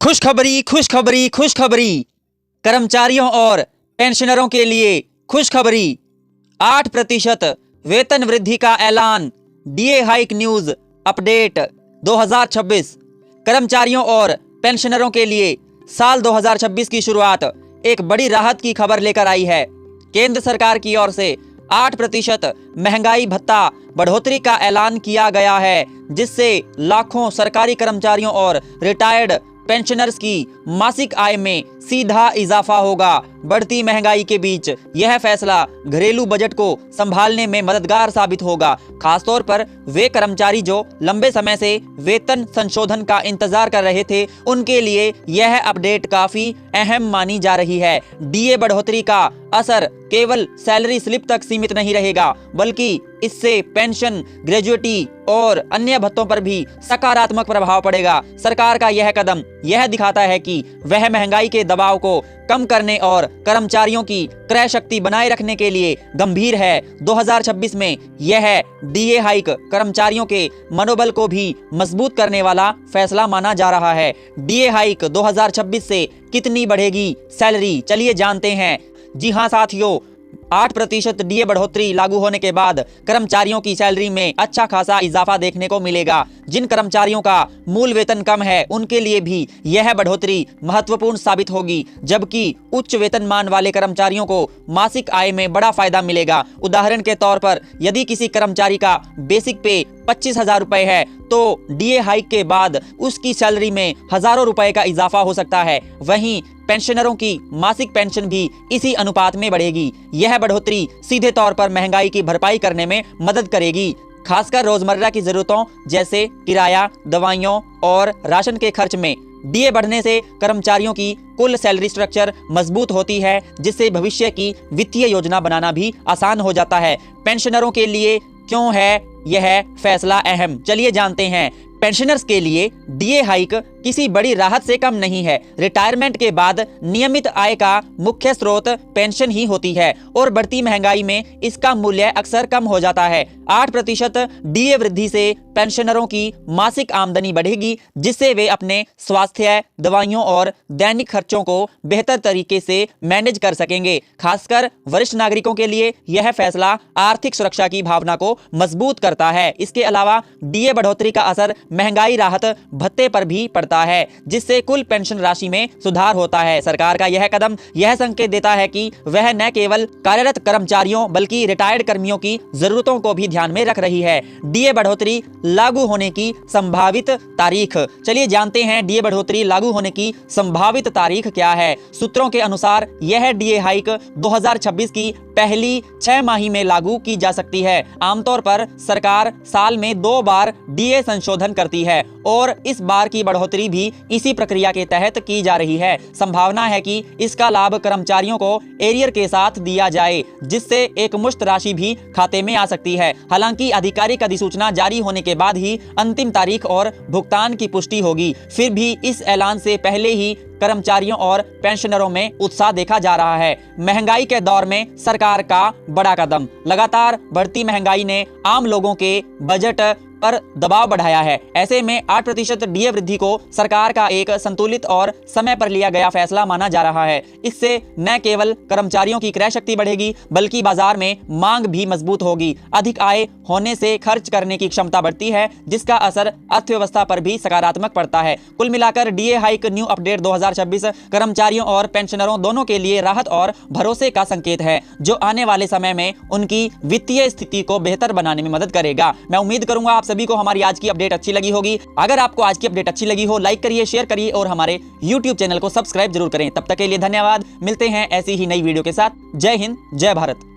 खुशखबरी खुशखबरी खुशखबरी। कर्मचारियों और पेंशनरों के लिए खुशखबरी। 8% वेतन वृद्धि का ऐलान। DA hike news update 2026। कर्मचारियों और पेंशनरों के लिए साल 2026 की शुरुआत एक बड़ी राहत की खबर लेकर आई है। केंद्र सरकार की ओर से 8% महंगाई भत्ता बढ़ोतरी का ऐलान किया गया है, जिससे लाखों सरकारी कर्मचारियों और रिटायर्ड पेंशनर्स की मासिक आय में सीधा इजाफा होगा। बढ़ती महंगाई के बीच यह फैसला घरेलू बजट को संभालने में मददगार साबित होगा। खासतौर पर वे कर्मचारी जो लंबे समय से वेतन संशोधन का इंतजार कर रहे थे, उनके लिए यह अपडेट काफी अहम मानी जा रही है। डीए बढ़ोतरी का असर केवल सैलरी स्लिप तक सीमित नहीं रहेगा, बल्कि इससे पेंशन, ग्रेजुएटी और अन्य भत्तों पर भी सकारात्मक प्रभाव पड़ेगा। सरकार का यह कदम यह दिखाता है कि वह महंगाई के दबाव को कम करने और कर्मचारियों की क्रय शक्ति बनाए रखने के लिए गंभीर है। 2026 में यह डीए हाइक कर्मचारियों के मनोबल को भी मजबूत करने वाला फैसला माना जा रहा है। डीए हाइक 2026 से कितनी बढ़ेगी सैलरी, चलिए जानते हैं। जी हाँ साथियों, 8% डीए बढ़ोतरी लागू होने के बाद कर्मचारियों की सैलरी में अच्छा खासा इजाफा देखने को मिलेगा। जिन कर्मचारियों का मूल वेतन कम है, उनके लिए भी यह बढ़ोतरी महत्वपूर्ण साबित होगी, जबकि उच्च वेतनमान वाले कर्मचारियों को मासिक आय में बड़ा फायदा मिलेगा। उदाहरण के तौर पर यदि किसी कर्मचारी का बेसिक पे 25,000 रुपए है, तो डीए हाइक के बाद उसकी सैलरी में हजारों रुपए का इजाफा हो सकता है। वहीं पेंशनरों की मासिक पेंशन भी इसी अनुपात में बढ़ेगी। यह बढ़ोतरी सीधे तौर पर महंगाई की भरपाई करने में मदद करेगी, खासकर रोजमर्रा की जरूरतों जैसे किराया, दवाइयों और राशन के खर्च में। डीए बढ़ने से कर्मचारियों की कुल सैलरी स्ट्रक्चर मजबूत होती है, जिससे भविष्य की वित्तीय योजना बनाना भी आसान हो जाता है। पेंशनरों के लिए क्यों है यह फैसला अहम, चलिए जानते हैं। पेंशनर्स के लिए डीए हाइक किसी बड़ी राहत से कम नहीं है। रिटायरमेंट के बाद नियमित आय का मुख्य स्रोत पेंशन ही होती है और बढ़ती महंगाई में इसका मूल्य अक्सर कम हो जाता है। 8% डीए वृद्धि से पेंशनरों की मासिक आमदनी बढ़ेगी, जिससे वे अपने स्वास्थ्य, दवाइयों और दैनिक खर्चों को बेहतर तरीके से मैनेज कर सकेंगे। खासकर वरिष्ठ नागरिकों के लिए यह फैसला आर्थिक सुरक्षा की भावना को मजबूत करता है। इसके अलावा डीए बढ़ोतरी का असर महंगाई राहत भत्ते पर भी पड़ता है, जिससे कुल पेंशन राशि में सुधार होता है। सरकार का यह कदम यह संकेत देता है कि वह न केवल कार्यरत कर्मचारियों बल्कि रिटायर्ड कर्मियों की जरूरतों को भी ध्यान में रख रही है। डीए बढ़ोतरी लागू होने की संभावित तारीख, चलिए जानते हैं डीए बढ़ोतरी लागू होने की संभावित तारीख क्या है। सूत्रों के अनुसार यह डीए हाइक 2026 की पहली 6 माही में लागू की जा सकती है। आमतौर पर सरकार साल में 2 बार डीए संशोधन करती है और इस बार की बढ़ोतरी भी इसी प्रक्रिया के तहत की जा रही है। संभावना है कि इसका लाभ कर्मचारियों को एरियर के साथ दिया जाए, जिससे एक मुश्त राशि भी खाते में आ सकती है। हालांकि आधिकारिक अधिसूचना जारी होने के बाद ही अंतिम तारीख और भुगतान की पुष्टि होगी। फिर भी इस ऐलान से पहले ही कर्मचारियों और पेंशनरों में उत्साह देखा जा रहा है। महंगाई के दौर में सरकार का बड़ा कदम। लगातार बढ़ती महंगाई ने आम लोगों के बजट पर दबाव बढ़ाया है। ऐसे में 8% डीए वृद्धि को सरकार का एक संतुलित और समय पर लिया गया फैसला माना जा रहा है। इससे न केवल कर्मचारियों की क्रय शक्ति बढ़ेगी, बल्कि बाजार में मांग भी मजबूत होगी। अधिक आय होने से खर्च करने की क्षमता बढ़ती है, जिसका असर अर्थव्यवस्था पर भी सकारात्मक पड़ता है। कुल मिलाकर डीए हाइक न्यू अपडेट 2026 कर्मचारियों और पेंशनरों दोनों के लिए राहत और भरोसे का संकेत है, जो आने वाले समय में उनकी वित्तीय स्थिति को बेहतर बनाने में मदद करेगा। मैं उम्मीद करूंगा आप सभी को हमारी आज की अपडेट अच्छी लगी होगी। अगर आपको आज की अपडेट अच्छी लगी हो, लाइक करिए, शेयर करिए और हमारे YouTube चैनल को सब्सक्राइब जरूर करें। तब तक के लिए धन्यवाद। मिलते हैं ऐसी ही नई वीडियो के साथ। जय हिंद, जय भारत।